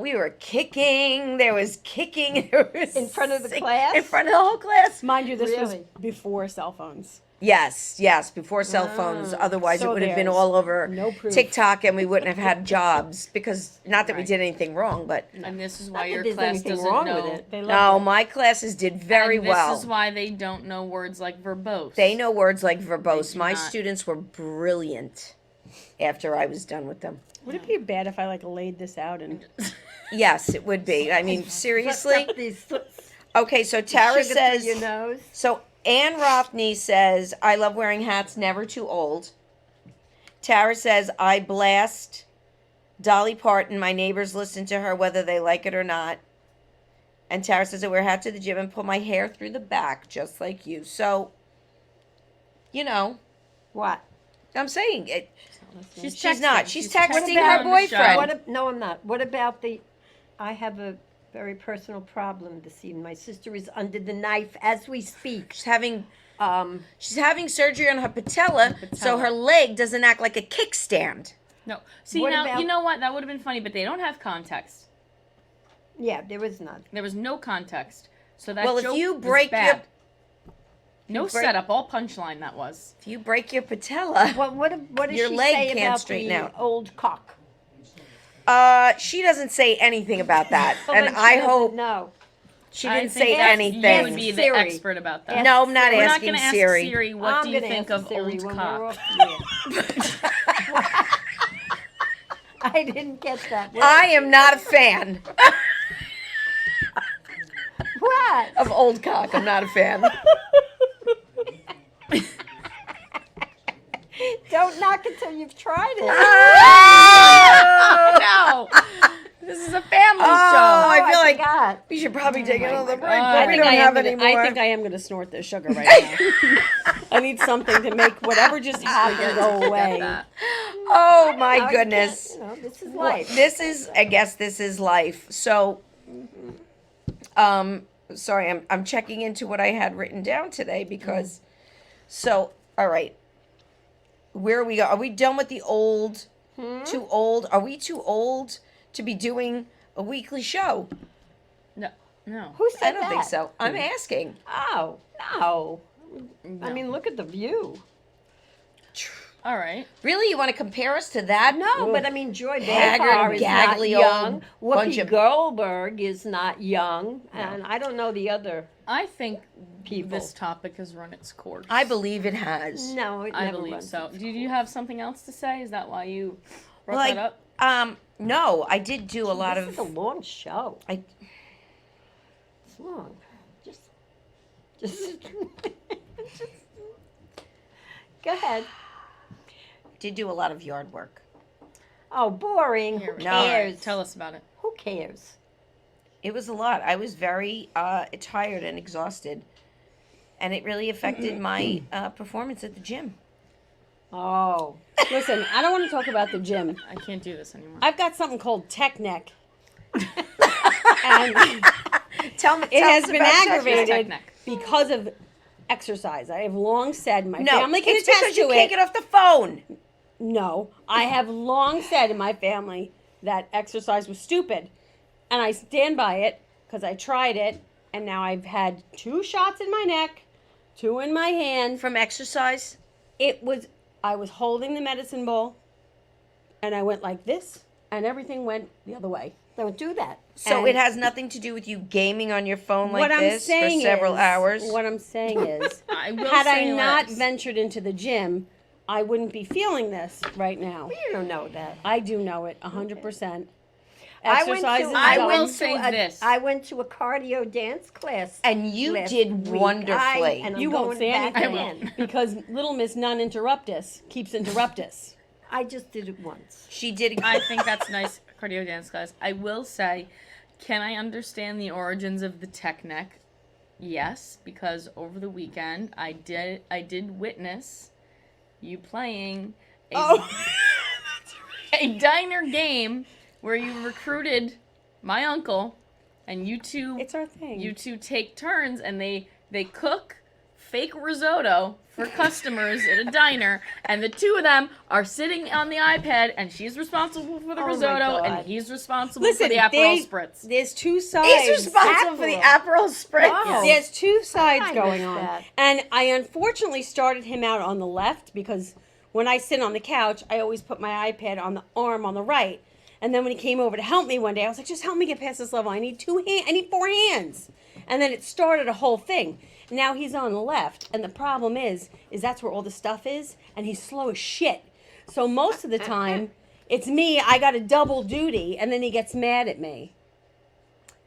we were kicking, there was kicking, there was In front of the sing- class? In front of the whole class. Mind you, this was Really? before cell phones. Yes, before cell phones. Otherwise, So it would have been there's all over no proof. TikTok, and we wouldn't have had jobs because not that we Right. did anything wrong, but And this is Not why that your there's class anything doesn't wrong know. with it. They no, love it. my classes did very and well. This is why they don't know words like verbose. They know words like verbose. They do My not. students were brilliant after I was done with them. Would it be bad if I like laid this out and Yes, it would be. I mean, seriously. These Okay, so Tara sugar says. through your nose. So Ann Rothney says, "I love wearing hats, never too old." Tara says, "I blast Dolly Parton. My neighbors listen to her whether they like it or not." And Tara says, "I wear a hat to the gym and pull my hair through the back, just like you." So, What? I'm saying it. She's She's texting. not. She's texting texting on her the boyfriend. show. No, I'm not. What about I have a very personal problem this evening. My sister is under the knife as we speak. She's having Um, surgery on her patella, so her leg doesn't act like a kickstand. No. See, What now, about- you know what? That would have been funny, but they don't have context. yeah, there was none. There was no context. So that Well, if joke you was break your- bad. No you break- setup, all punchline that was. If you break your patella, What does Your she leg say can't about straighten the out. old cock? she doesn't say anything about that, Well, and then she I doesn't hope know. she I didn't think say that anything. You would be the Siri. expert about that. No, I'm not We're not asking going to ask Siri. Siri, what I'm do you gonna think ask of Siri old when cock? we're off the air. I didn't get that. I am not a fan What? of old cock. I'm not a fan. Don't knock until you've tried it. No! This is a family Oh, show. I feel like forgot. we should probably take another break, God. but I we think don't have any more. I think I am gonna snort this sugar right now. I need something to make whatever just happened go away. That. Oh my Now you can't, goodness. this is Well, life. I guess this is life. So, sorry, I'm checking into what I had written down today because, so, all right. Where are we? Are we done with the old? Too old? Are we too old to be doing a weekly show? No. Who said I don't think that? so. I'm asking. Oh, no. I No. mean, look at the view. All right. Really, you want to compare us to that? No, but I mean, Joy Haggard, Behar is not gaggly young. old bunch Whoopi of- Goldberg is not young, and I don't know the other I think people. this topic has run its course. I believe it has. No, it I never believe runs. so. Did you have something else to say? Is that why you brought Well, that up? No, I did do a lot This of. is a long show. I It's long. Just go ahead. did do a lot of yard work. Oh, boring. Who Here we No. go. All right, cares? tell us about it. Who cares? It was a lot. I was very tired and exhausted, and it really affected my performance at the gym. Oh, Listen, I don't want to talk about the gym. I can't do this anymore. I've got something called tech neck. And Tell me, it tell has us been about Tech aggravated Neck. Tech neck. because of exercise. I have long said, my No, family can it's attest because to you it. can't get off the phone. No, I have long said in my family that exercise was stupid. And I stand by it because I tried it. And now I've had 2 shots in my neck, 2 in my hand. From exercise? I was holding the medicine bowl and I went like this and everything went the other way. don't do that. So And- it has nothing to do with you gaming on your phone like what I'm this for saying several is, hours? What I'm saying is, I will had I say not this. ventured into the gym, I wouldn't be feeling this right now. You don't know that. I do know it 100%. I went Exercise to- is I dumb. will say this. I went to a cardio dance class. And you last did week. wonderfully. And I'm You won't going say back anything again. because little Miss Non-Interruptus keeps interruptus. I just did it once. She did. I think that's nice cardio dance class. I will say, can I understand the origins of the tech neck? Yes, because over the weekend I did witness you playing a diner game where you recruited my uncle and you two It's our thing. take turns and they cook fake risotto for customers at a diner, and the two of them are sitting on the iPad, and she's responsible for the Oh my risotto, God. and he's responsible Listen, for the Aperol Spritz. there's two sides. He's responsible for the Aperol Spritz. Wow. There's two sides I going missed on. that. And I unfortunately started him out on the left because when I sit on the couch, I always put my iPad on the arm on the right. And then when he came over to help me one day, I was like, just help me get past this level. I need I need 4 hands. And then it started a whole thing. Now he's on the left. And the problem is that's where all the stuff is. And he's slow as shit. So most of the time, it's me. I got a double duty. And then he gets mad at me.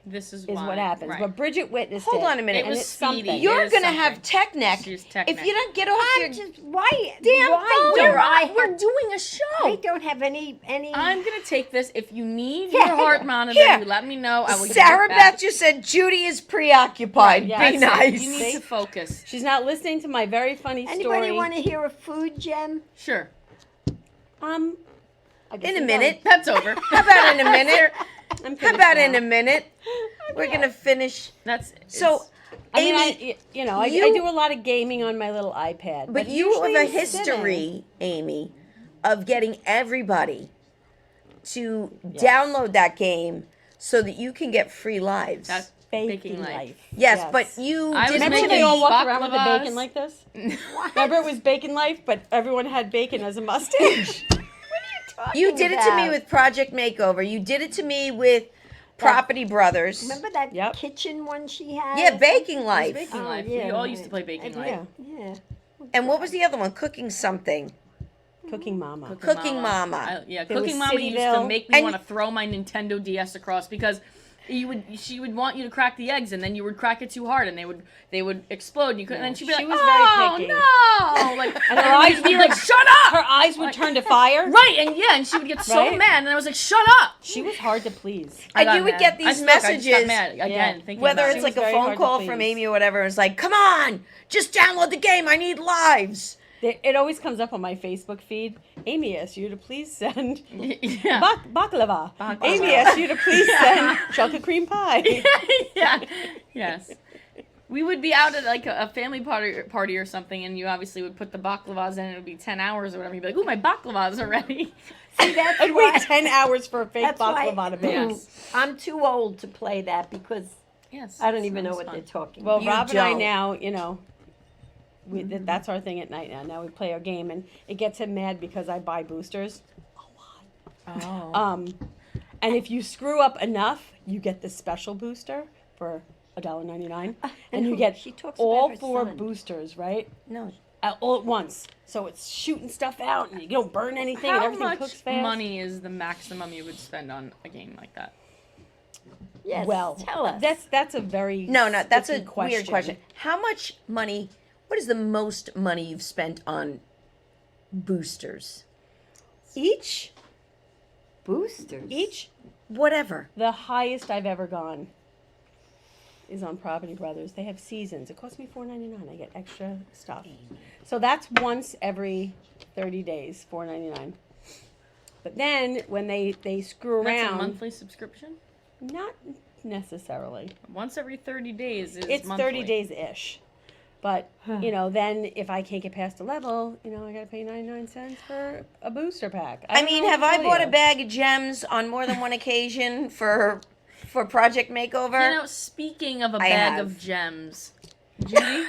This is Is why, what happens. right. But Bridget witnessed Hold it. on a minute. It was it's speedy. something. You're is gonna have something. tech neck She's tech if neck. you don't get off I'm your just why damn why phone. do We're, I we're have, doing a show. I don't have any I'm gonna take this. If you need Yeah. your heart monitor, Here. you let me know. I will give Sarah it back. Beth just said Judy is preoccupied. Yeah. Be That's it. nice. You need to focus. She's not listening to my very funny anybody story. want to hear a food gem? Sure. I guess In a I'm minute. That's over. How about in a minute? done. I'm How finished about now. in a minute? We're gonna finish. That's So, it's- I mean, Amy, I you- do a lot of gaming on my little iPad. but you have usually a I'm sitting. history, Amy, of getting everybody to download that game so that you can get free lives. that's Baking life. yes, but you I was didn't Remember making they all walked around with the baklavas. bacon like this? Remember it was bacon life, but everyone had bacon as a mustache. You did it to me about? with Project Makeover. You did it to me with Property Brothers. Remember that Yep. kitchen one she had? Yeah, Baking Life. Baking Oh, Life. yeah, we all right. used to play Baking I Life. did. Yeah. And what was the other one? Cooking something. Cooking mama. Cooking Mama. Yeah, There was Cooking Mama used to Cityville. make me And- want to throw my Nintendo DS across because she would want you to crack the eggs and then you would crack it too hard and they would explode and you couldn't. And then she'd be She like, was very "Oh picky." no!" Like, And her and eyes you'd be would like, go- "Shut up!" Her eyes would turn to fire. Right, and she would get so Right? mad, and I was like, "Shut up!" She was hard to please. I And got you would mad. get I these stuck, I just got messages, mad again, Yeah. thinking Whether about it's it. like a very phone hard to call please. from Amy or whatever, it's like, come on, just download the game. I need lives. It always comes up on my Facebook feed. Amy asked you to please send yeah. baklava. Baklava. Amy asked you to please send chocolate cream pie. Yeah. Yes. We would be out at like a family party or something, and you obviously would put the baklavas in, and it would be 10 hours or whatever. You'd be like, "Ooh, my baklavas are ready." See, that's I'd why, wait 10 hours for a fake that's why baklava to bake. Yes. I'm too old to play that because Yes. I don't even know sounds what fun. they're talking Well, about. You Rob and I don't. now, that's our thing at night now. Now we play our game, and it gets him mad because I buy boosters. Oh. And if you screw up enough, you get the special booster for $1.99, and you get She talks all about her 4 son. boosters, right? No. All at once. So it's shooting stuff out, and you don't burn anything, and How everything much cooks fast. money is the maximum you would spend on a game like that? Yes, Well, tell us. that's a very No, that's a sticky weird question. How much money, what is the most money you've spent on boosters? Each, boosters. Whatever. the highest I've ever gone is on Property Brothers. They have seasons. It costs me $4.99. I get extra stuff. So that's once every 30 days, $4.99. But then when they screw That's a around, monthly subscription? not necessarily. Once every 30 days is It's monthly. 30 days ish. But then if I can't get past a level, I got to pay 99 cents for a booster pack. I don't mean, know what have to I tell bought you. a bag of gems on more than one occasion for Project Makeover? You know, speaking of a I bag have. of gems, Judy,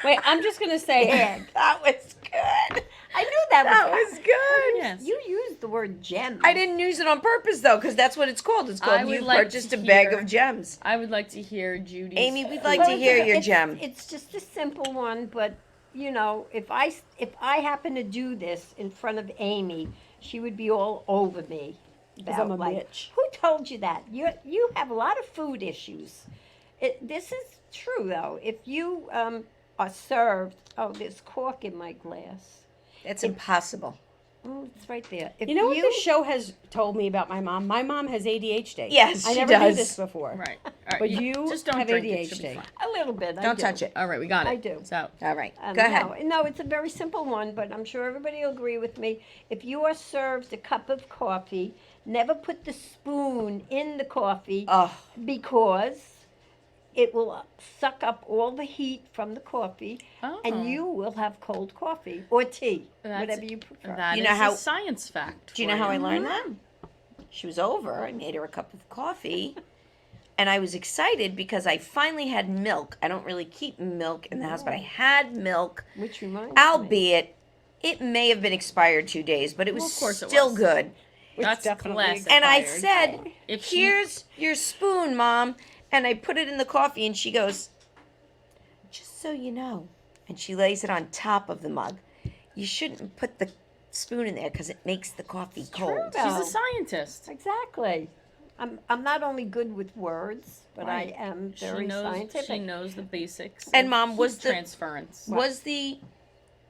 Wait, I'm just going to say, That was good. I knew that That was. was good. yes. You used the word gem. I didn't use it on purpose though, because that's what it's called. It's I called would you like purchased to a bag hear- of gems. I would like to hear Judy's. Amy, we'd food. like Well, to hear your it's- gem. It's just a simple one, but if I happen to do this in front of Amy, she would be all over me. 'Cause I'm a about, bitch. Who told you that? You have a lot of food issues. This is true though. If you are served, there's cork in my glass. It's impossible. Oh, it's right there. If you know what this show has told me about my mom? My mom has ADHD. Yes, I she never knew does. this before. Right. All right. But you just don't have drink it. Should be ADHD. fine. a little bit. Don't touch it. All right, we got it. I do. It's out. All right. Go ahead. No, it's a very simple one, but I'm sure everybody will agree with me. If you are served a cup of coffee, never put the spoon in the coffee Oh, because it will suck up all the heat from the coffee, Oh. and you will have cold coffee or tea, That's- whatever you prefer. That You is know how- a science fact. Do you for know how I learned that? She was over. I made her a cup of coffee. And I was excited because I finally had milk. I don't really keep milk in the house, but I had milk, Which reminds me. albeit it may have been expired 2 days, but it was Well, of course it still was. good. That's definitely classic. And I Fired. said, If she- "Here's your spoon, Mom." And I put it in the coffee, and she goes, "Just so you know." And she lays it on top of the mug. "You shouldn't put the spoon in there because it makes the coffee cold." true. She's a scientist. Exactly. I'm not only good with words, but Right. I am She very knows. scientific. She knows the basics. And of Mom, was heat the- transference. Was the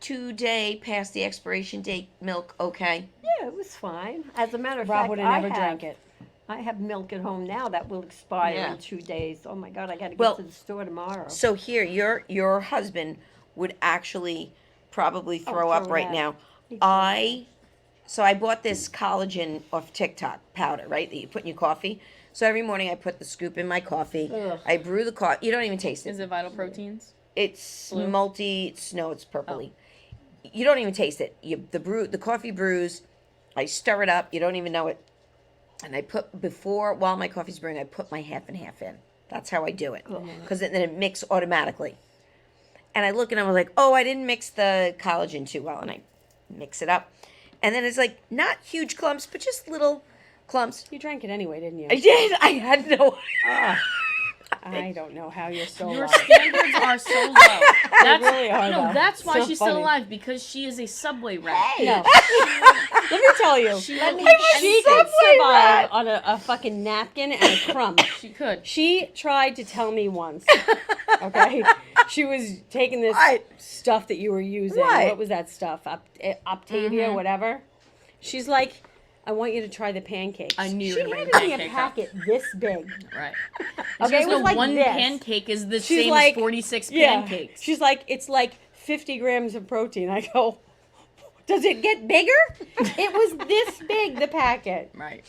2-day past the expiration date milk okay? Yeah, it was fine. As a matter of Rob fact, would have never drank it. I have milk at home now that will expire Yeah. in 2 days. Oh my God, I got to Well, get to the store tomorrow. So here, your husband would actually probably throw up throw right up. now. He'd throw I bought this collagen off TikTok powder, right, that you put in your coffee. So every morning I put the scoop in my coffee. Ugh. I brew the coffee. You don't even taste it. Is it Vital Proteins? It's Blue? it's purpley. You don't even taste it. The coffee brews. I stir it up. You don't even know it. And I put while my coffee's brewing, I put my half and half in. That's how I do it, because then it mixes automatically. And I look and I was like, oh, I didn't mix the collagen too well, and I mix it up, and then it's like not huge clumps, but just little clumps. You drank it anyway, didn't you? I did. I had no. I don't know how you're so Your alive. standards are so low. That's, really are, no, though. that's why So she's funny. still alive, because she is a Subway rat. No. Let me tell you. She, She could Subway survive rat. on a fucking napkin and a crumb. she could. She tried to tell me once. Okay, she was taking this What? stuff that you were using. What? Was that stuff? Optavia, whatever. She's like, I want you to try the pancakes. I knew you she were handed gonna me a bring pancake packet this big. Right. Okay, it no was like one this. pancake is the She's same like, as 46 Yeah. pancakes. She's like, it's like 50 grams of protein. I go, does it get bigger? It was this big, the packet. Right.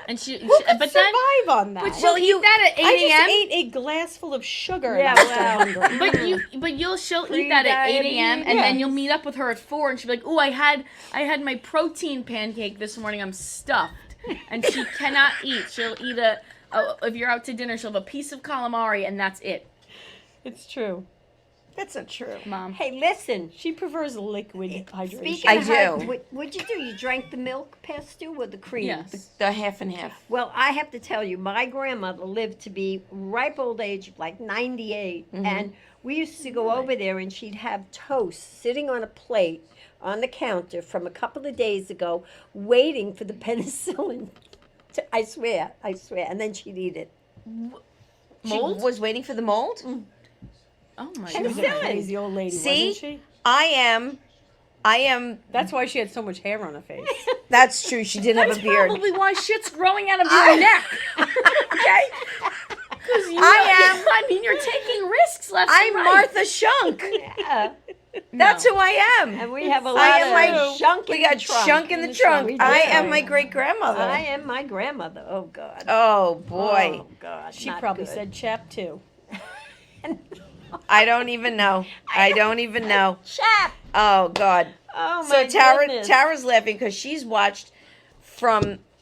And Who could but then, survive on that? she'll eat that at 8 I just a.m. ate a glass full of sugar Yeah, and I'm well. still hungry. She'll eat that at 8 a.m. and Yeah. then you'll meet up with her at 4 and she'll be like, "Ooh, I had my protein pancake this morning. I'm stuffed." And she cannot eat. She'll eat if you're out to dinner, she'll have a piece of calamari and that's it. It's true. That's not true. Mom. Hey, listen. She prefers liquid hydration. Speaking I of her, do. what'd you do? You drank the milk past due or the cream? Yes. The half and half. Well, I have to tell you, my grandmother lived to be ripe old age, like 98, and we used to go over there, and she'd have toast sitting on a plate on the counter from a couple of days ago, waiting for the penicillin. I swear, and then she'd eat it. Mold? She was waiting for the mold. Oh my She was a god. crazy old lady, See? wasn't she? I am. That's why she had so much hair on her face. That's true. She did have That's a beard. probably why shit's growing out of your neck. Okay. Because I I mean, you're taking risks left I'm and right. Martha Shunk. Yeah, That's who I am. and we have a I lot am of my junk in We got the trunk. shunk in the trunk. We I do. am my great grandmother. I am my grandmother. Oh God. Oh boy. Oh God. She not probably good. said chap too. I don't even know. I don't even know. Chap. Oh God. Oh So my goodness. Tara's laughing because she's watched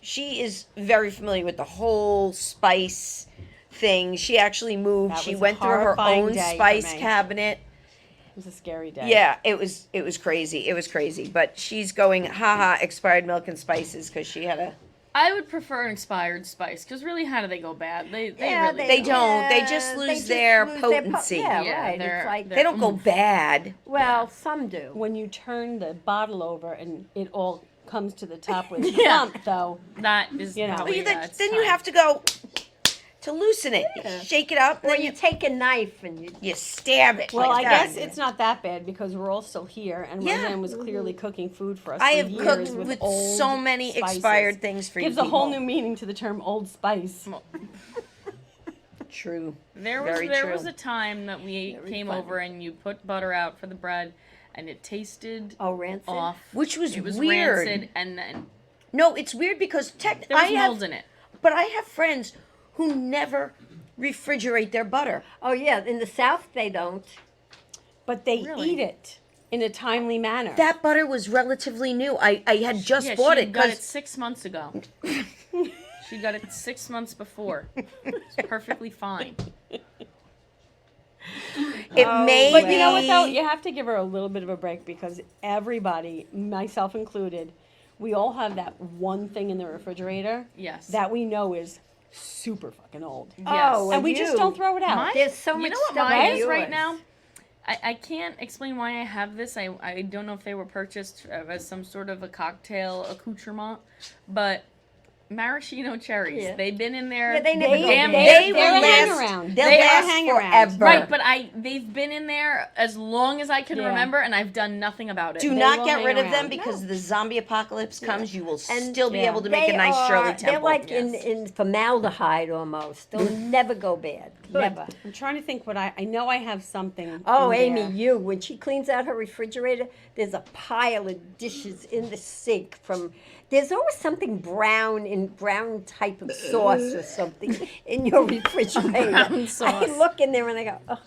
she is very familiar with the whole spice thing. She actually moved. That She was a went through her horrifying own day for spice me. cabinet. It was a scary day. Yeah, it was crazy. It was crazy. But she's going, haha, expired milk and spices because she had a. I would prefer an expired spice, because really, how do they go bad? They Yeah, really They don't. They just they lose just their lose potency. yeah, Yeah, right. they're- It's like They don't go bad. well, some do. When you turn the bottle over and it all comes to the top with Yeah. clump, though. That is You know. Well, probably, then it's then you time. have to go to loosen it. Yeah. Shake it up, Or then you take a knife and you. stab it. Well, I like that. guess it's not that bad because we're all still here, and Yeah. Roseanne was clearly cooking food for us. I for have years cooked with with old so many spices. expired things for Gives you a whole new people. meaning to the term Old Spice. True. There Very was true. a time that we Very came funny. over and you put butter out for the bread, and it tasted Oh, rancid. off. Which was It was weird. rancid, and then No, it's weird because there was I have mold in it. But I have friends who never, refrigerate their butter. Oh yeah, in the South they don't. But they Really? eat it in a timely manner. That butter was relatively new. I had just Yeah, bought she it got it because 6 months ago. She got it 6 months before. It's perfectly fine. it may But you know what be- though? You have to give her a little bit of a break because everybody, myself included, we all have that one thing in the refrigerator Yes. that we know is super fucking old. Yes. Oh, And we just you- don't throw it out. Mine- There's so you much know what stuff mine in is right yours. now? I can't explain why I have this. I don't know if they were purchased as some sort of a cocktail accoutrement, but maraschino cherries. Yeah. They've been in there. Yeah, they never go damn bad. they They're will a hang last. around. They'll They last hang around. forever. Right, but they've been in there as long as I can Yeah. remember, and I've done nothing about it. Do They not will get hang rid of around. them because the zombie apocalypse comes. You will And still be yeah. able to make a nice Shirley Temple. They're like Yes. in formaldehyde almost. They'll never go bad. Never. I'm trying to think what I know I have something. Oh, in Amy, there. you, when she cleans out her refrigerator, there's a pile of dishes in the sink from, there's always something brown type of sauce or something in your refrigerator. Brown sauce. I look in there and I go, oh,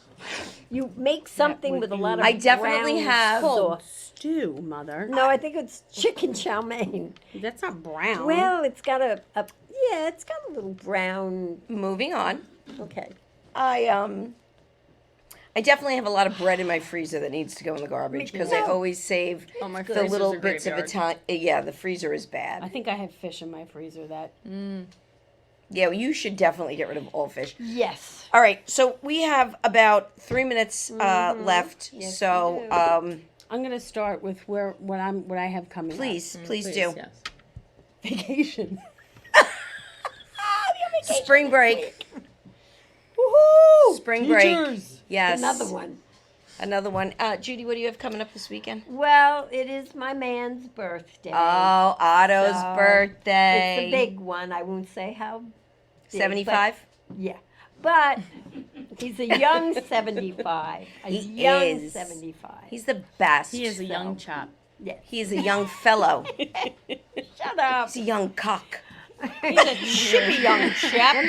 you make something would with a be- lot of I definitely brown have- sauce. Stew, mother. No, I think it's chicken chow mein. That's not brown. Well, it's got it's got a little brown, Moving on. okay. I definitely have a lot of bread in my freezer that needs to go in the garbage because I too. always save Oh, my the freezer's little a bits of graveyard. Italian. Yeah, the freezer is I bad. think I have fish in my freezer that. Yeah, well, you should definitely get rid of all fish. Yes. All right, so we have about 3 minutes left. Yes, so we do. I'm gonna start with what I have coming. up. please do. Yes. Vacation. Spring break. Woohoo! Spring break. Teachers. Yes. Another one. Another one. Judy, what do you have coming up this weekend? Well, it is my man's birthday. Oh, Otto's So, birthday. It's a big one. I won't say how big, 75? but- yeah. But he's a young 75. A He young is. 75. He's the best. He is a young So- chap. Yeah. He's a young fellow. Shut up. He's a young cock. He's a chippy young chap.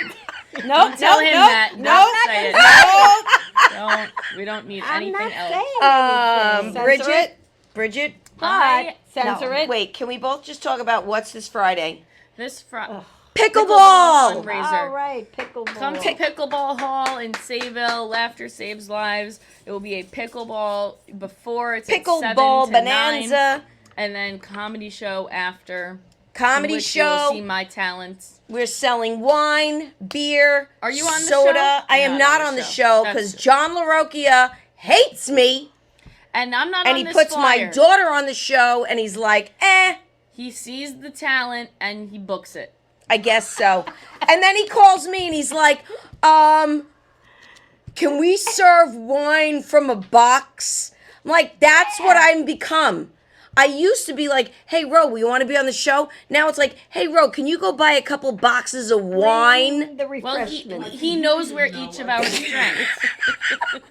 Don't tell him that. Don't say it. Don't. We don't need I'm anything not else. saying anything. Bridget. Bridget. I, Censor No, it. Wait, can we both just talk about what's this Friday? this Friday. Pickleball. fundraiser. All right, pickleball. Come to Pickleball Hall in Sayville. Laughter saves lives. It will be a pickleball before. It's at 7 Pickleball to 9, bonanza. and then comedy show after. Comedy in which you will see show. my talents. We're selling wine, beer, Are you on the soda. show? I am not on the show That's because it. John LaRocchia hates me, And I'm not and on he this puts flyer. my daughter on the show, and he's like, He sees the talent and he books it. I guess so. And then he calls me and he's like, can we serve wine from a box? I'm like, that's what I'm become. I used to be like, hey, Ro, we want to be on the show? Now it's like, hey, Ro, can you go buy a couple boxes of wine? The Well, refreshment. he knows where each of our strengths.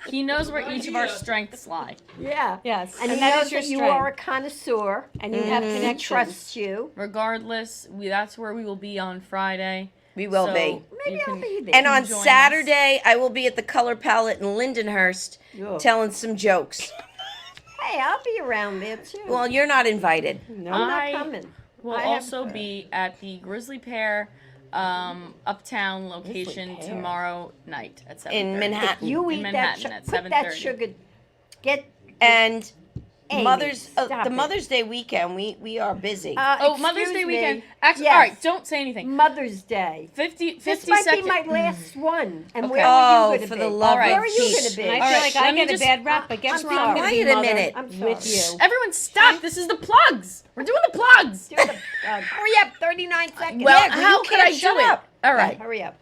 He knows where each of our strengths lie. Yeah. Yes. And, And he that knows is your that you strength. are a connoisseur. And you have He connections. trusts you. Regardless, that's where we will be on Friday. We will So be. Maybe you I'll can- be there. And on join us. Saturday, I will be at the Color Palette in Lindenhurst Yeah. telling some jokes. Hey, I'll be around there too. Well, you're not invited. No. I'm I not coming. We'll I have- also be at the Grizzly Pear uptown location Pear. tomorrow night at 7:30. In Manhattan. You in eat that. Manhattan at Put that 7:30. sugar. Get. And Amy, Mother's stop the it. Mother's Day weekend, we are busy. Oh, Mother's excuse Day me. weekend. Actually, Yes. all right, don't say anything. Mother's Day. 50 This 50 might seconds. be my last one. And Okay. where Oh, are you going to for be? the love of Where are you Pete. going to be? And I All feel right, like let I me get a just- bad rap, but guess I'm what? I'm sorry. gonna be Quiet a mother minute. I'm sorry. with you. Everyone stop. This is the plugs. We're doing the plugs. Do the, hurry up, 39 seconds. Well, Yeah, how you could I can't do shut it? up. All right. Hurry up.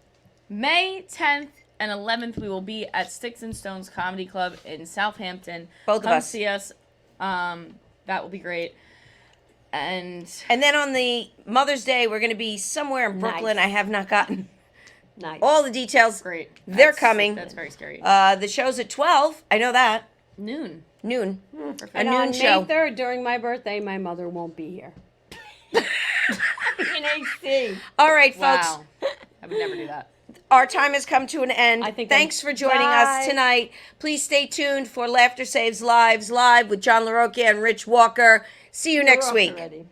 May 10th and 11th, we will be at Sticks and Stones Comedy Club in Southampton. Both of Come us. see us. That will be great. And And then on the Mother's Day, we're going to be somewhere in Brooklyn. Nice. I have not gotten Nice. all the details. great. They're That's- coming. That's very scary. The show's at 12. I know that. Noon. Noon. Perfect. A And noon on show. May 3rd, during my birthday, my mother won't be here. In AC. All right, folks. Wow. I would never do that. our time has come to an end. I think Thanks for joining us Bye. tonight. Please stay tuned for Laughter Saves Lives Live with John LaRocca and Rich Walker. See you You're next off week. already.